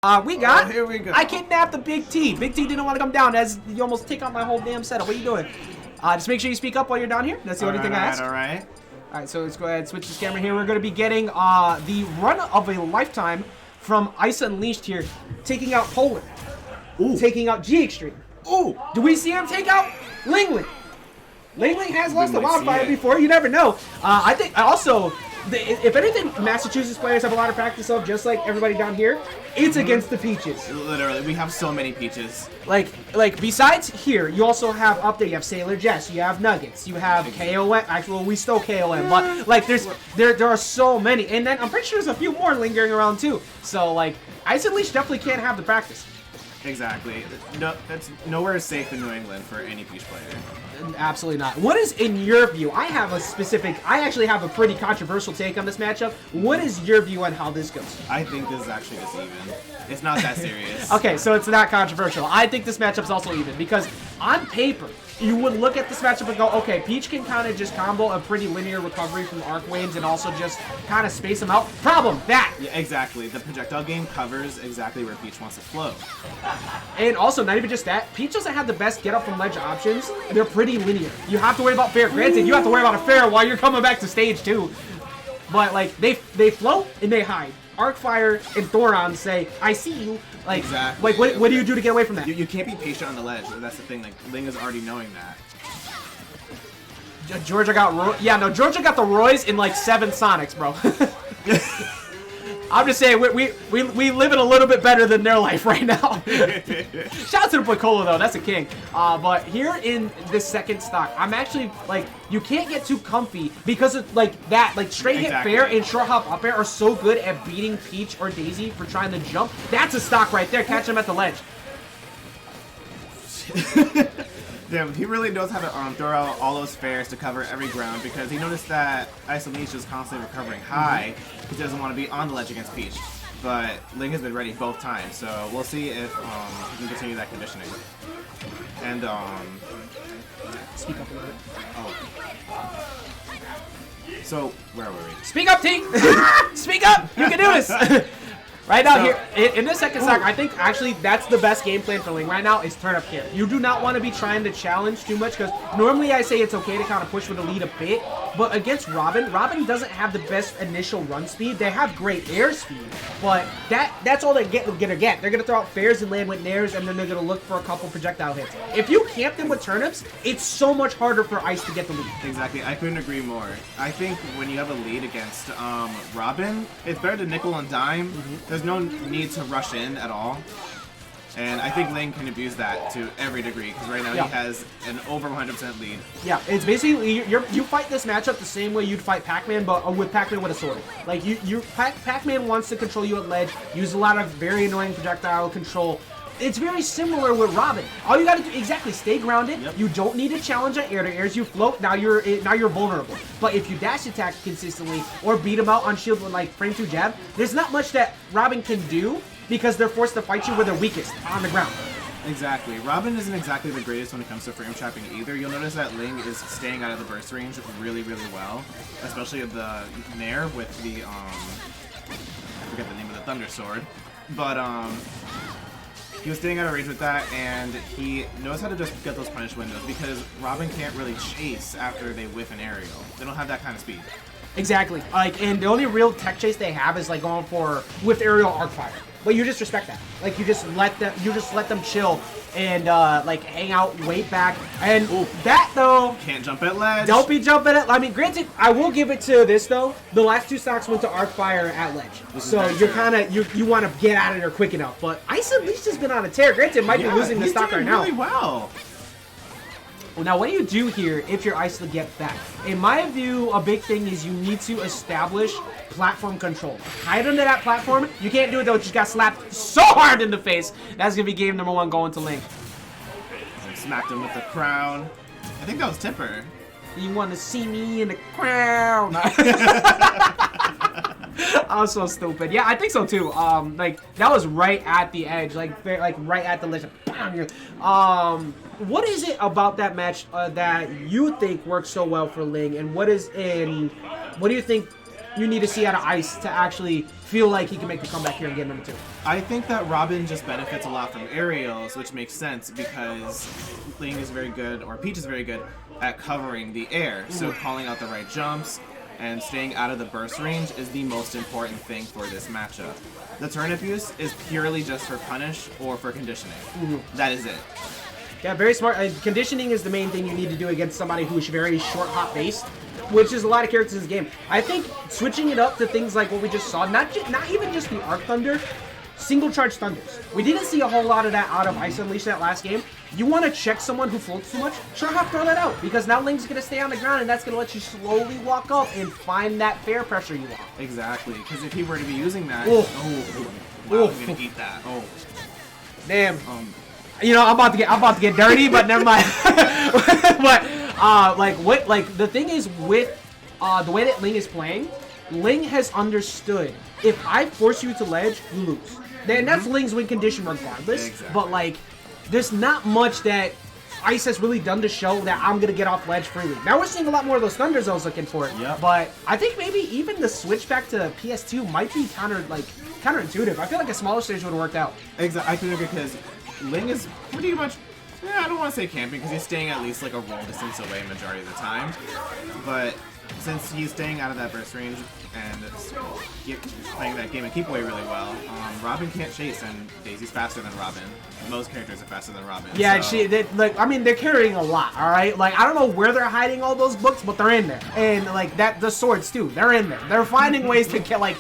Here we go. I kidnapped the Big T. Big T didn't want to come down as you almost take out my whole damn setup. What are you doing? Just make sure you speak up while you're down here. That's the only thing I ask. All right. All right, so let's go ahead and switch this camera here. We're going to be getting the run of a lifetime from IceUnleashed here, taking out Poland. Ooh. Taking out G Extreme. Ooh. Do we see him take out LingLing? LingLing has lost to Wildfire before. You never know. I think also, if anything, Massachusetts players have a lot of practice of, just like everybody down here. It's against the Peaches. Literally, we have so many Peaches. Like besides here, you also have up there. You have Sailor Jess. You have Nuggets. You have KOM. Actually, well, we stole KOM, but like there are so many, and then I'm pretty sure there's a few more lingering around too. So like, IceUnleashed definitely can't have the practice. Exactly. No, that's nowhere safe in New England for any Peach player. Absolutely not. What is, in your view, I actually have a pretty controversial take on this matchup. What is your view on how this goes? I think this is actually just even. It's not that serious. Okay, so it's not controversial. I think this matchup's also even, because on paper, you would look at this matchup and go, okay, Peach can kind of just combo a pretty linear recovery from Arc Waves and also just kind of space them out. Problem, that! Yeah, exactly. The projectile game covers exactly where Peach wants to flow. And also, not even just that, Peach doesn't have the best get up from ledge options. They're pretty linear. You have to worry about fair. Granted, you have to worry about a fair while you're coming back to stage too. But like, they float and they hide. Arcfire and Thoron say, I see you. Like, exactly. Like what do you do to get away from that? You can't be patient on the ledge. That's the thing. Like, Ling is already knowing that. Georgia got Georgia got the Roys in like 7 Sonics, bro. I'm just saying, we live in a little bit better than their life right now. Shout out to the Piccolo, though. That's a king. But here in this second stock, I'm actually, like, you can't get too comfy because of, like, that. Like, straight hit fair and short hop up air are so good at beating Peach or Daisy for trying to jump. That's a stock right there. Catch him at the ledge. Damn, he really knows how to throw out all those fairs to cover every ground, because he noticed that IceUnleashed is constantly recovering high because he doesn't want to be on the ledge against Peach. But Ling has been ready both times, so we'll see if he can continue that conditioning. And Speak up a little bit. Oh. So where were we? Speak up, T! Speak up! You can do this! Right now, here, in this second stock, I think actually that's the best game plan for Ling right now is turn up here. You do not want to be trying to challenge too much, because normally I say it's okay to kind of push with the lead a bit, but against Robin doesn't have the best initial run speed. They have great air speed, but that's all they're gonna get. They're going to throw out fairs and land with nairs, and then they're going to look for a couple projectile hits. If you camp them with turnips, it's so much harder for Ice to get the lead. Exactly. I couldn't agree more. I think when you have a lead against Robin, it's better to nickel and dime. There's no need to rush in at all, and I think Ling can abuse that to every degree, because right now he has an over 100% lead. Yeah, it's basically you fight this matchup the same way you'd fight Pac-Man, but with Pac-Man with a sword. Like Pac-Man wants to control you at ledge, use a lot of very annoying projectile control. It's very similar with Robin. All you gotta do, exactly, stay grounded. You don't need to challenge on air to airs. You float, now you're vulnerable. But if you dash attack consistently or beat him out on shield with like frame 2 jab, there's not much that Robin can do because they're forced to fight you where they're weakest, on the ground. Exactly. Robin isn't exactly the greatest when it comes to frame trapping either. You'll notice that Ling is staying out of the burst range really, really well, especially of the Nair with the I forget the name of the Thunder Sword, but he was staying out of range with that, and he knows how to just get those punish windows, because Robin can't really chase after they whiff an aerial. They don't have that kind of speed. Exactly. Like, and the only real tech chase they have is like going for whiffed aerial Arcfire. But you just respect that. Like, you just let them chill and like hang out, wait back, and that though can't jump at ledge. Don't be jumping at. I mean, granted, I will give it to this though. The last 2 stocks went to Arcfire at ledge, so you're kind of you want to get out of there quick enough. But IceUnleashed has been on a tear. Granted, might be losing the stock right now. Really well. Well, now, what do you do here if you're Ice to get back? In my view, a big thing is you need to establish platform control. Hide under that platform. You can't do it, though. You just got slapped so hard in the face. That's going to be game number 1 going to Ling. Smacked him with the crown. I think that was Tipper. You want to see me in the crown? I was so stupid. Yeah, I think so too. Like that was right at the edge, like right at the ledge. What is it about that match that you think works so well for Ling, and what do you think you need to see out of Ice to actually feel like he can make the comeback here and get number 2. I think that Robin just benefits a lot from aerials, which makes sense because Ling is very good, or Peach is very good, at covering the air. So calling out the right jumps and staying out of the burst range is the most important thing for this matchup. The turn abuse is purely just for punish or for conditioning. That is it. Yeah, very smart. Conditioning is the main thing you need to do against somebody who is very short hop based, which is a lot of characters in this game. I think switching it up to things like what we just saw, not even just the Arc Thunder, single charge thunders. We didn't see a whole lot of that out of IceUnleashed that last game. You want to check someone who floats too much? Sure, have throw that out, because now Ling's going to stay on the ground, and that's going to let you slowly walk up and find that fair pressure you want. Exactly, because if he were to be using that, wow, I'm going to eat that. Damn. You know, I'm about to get dirty, but never mind. But the thing is with the way that Ling is playing, Ling has understood if I force you to ledge, you lose. And that's Ling's win condition regardless. Exactly. But like, there's not much that Ice has really done to show that I'm gonna get off ledge freely. Now we're seeing a lot more of those thunders I was looking for. Yep. But I think maybe even the switch back to PS2 might be counterintuitive. I feel like a smaller stage would have worked out. Exactly. I feel like because Ling is pretty much, I don't want to say camping because he's staying at least like a roll distance away majority of the time. But since he's staying out of that burst range and playing that game and keep away really well, Robin can't chase, and Daisy's faster than Robin. Most characters are faster than Robin. Yeah, so. they're carrying a lot, all right? Like, I don't know where they're hiding all those books, but they're in there. And, like, the swords, too, they're in there. They're finding ways to get, like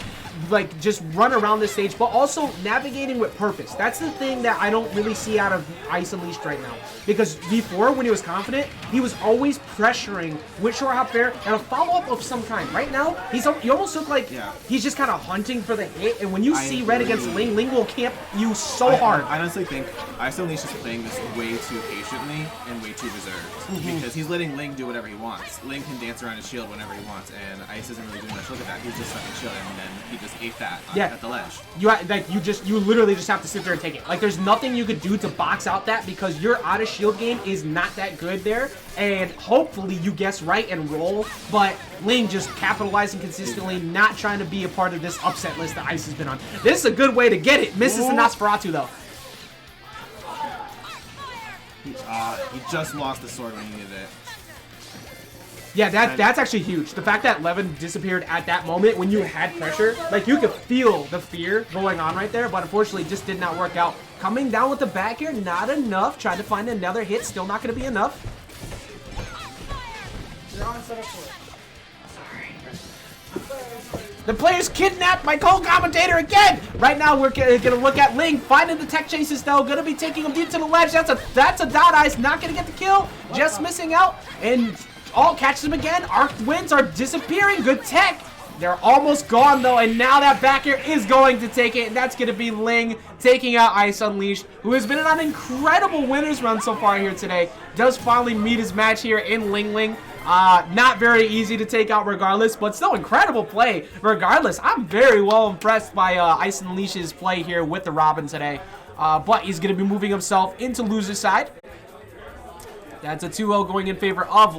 just run around this stage, but also navigating with purpose. That's the thing that I don't really see out of IceUnleashed right now. Because before, when he was confident, he was always pressuring with short hop fair and a follow-up of some kind. Right now, he almost look like he's just kind of hunting for the hit, and when you see red against Ling, Ling will camp you so hard. I honestly think IceUnleashed is playing this way too patiently and way too reserved. Because he's letting Ling do whatever he wants. Ling can dance around his shield whenever he wants, and Ice isn't really doing much. Look at that. He's just stuck in shield, and then he just ate that at the ledge. You literally just have to sit there and take it. Like, there's nothing you could do to box out that because your out of shield game is not that good there, and hopefully you guess right and roll, but Ling just capitalizing consistently, not trying to be a part of this upset list that Ice has been on. This is a good way to get it. Misses the Nosferatu though. He just lost the sword when he needed it. Yeah, that's actually huge. The fact that Levin disappeared at that moment when you had pressure, like you could feel the fear going on right there, but unfortunately it just did not work out. Coming down with the back air, not enough. Tried to find another hit, still not going to be enough. The player's kidnapped my co-commentator again! Right now we're going to look at Ling finding the tech chases though, going to be taking him deep to the ledge. That's a dot ice, not going to get the kill, just missing out, and catches him again. Arc wins are disappearing. Good tech. They're almost gone though, and now that back air is going to take it, and that's going to be Ling taking out IceUnleashed, who has been on an incredible winners run so far here today. Does finally meet his match here in LingLing. Not very easy to take out regardless, but still incredible play regardless. I'm very well impressed by IceUnleashed's play here with the Robin today, but he's going to be moving himself into loser's side. That's a 2-0 going in favor of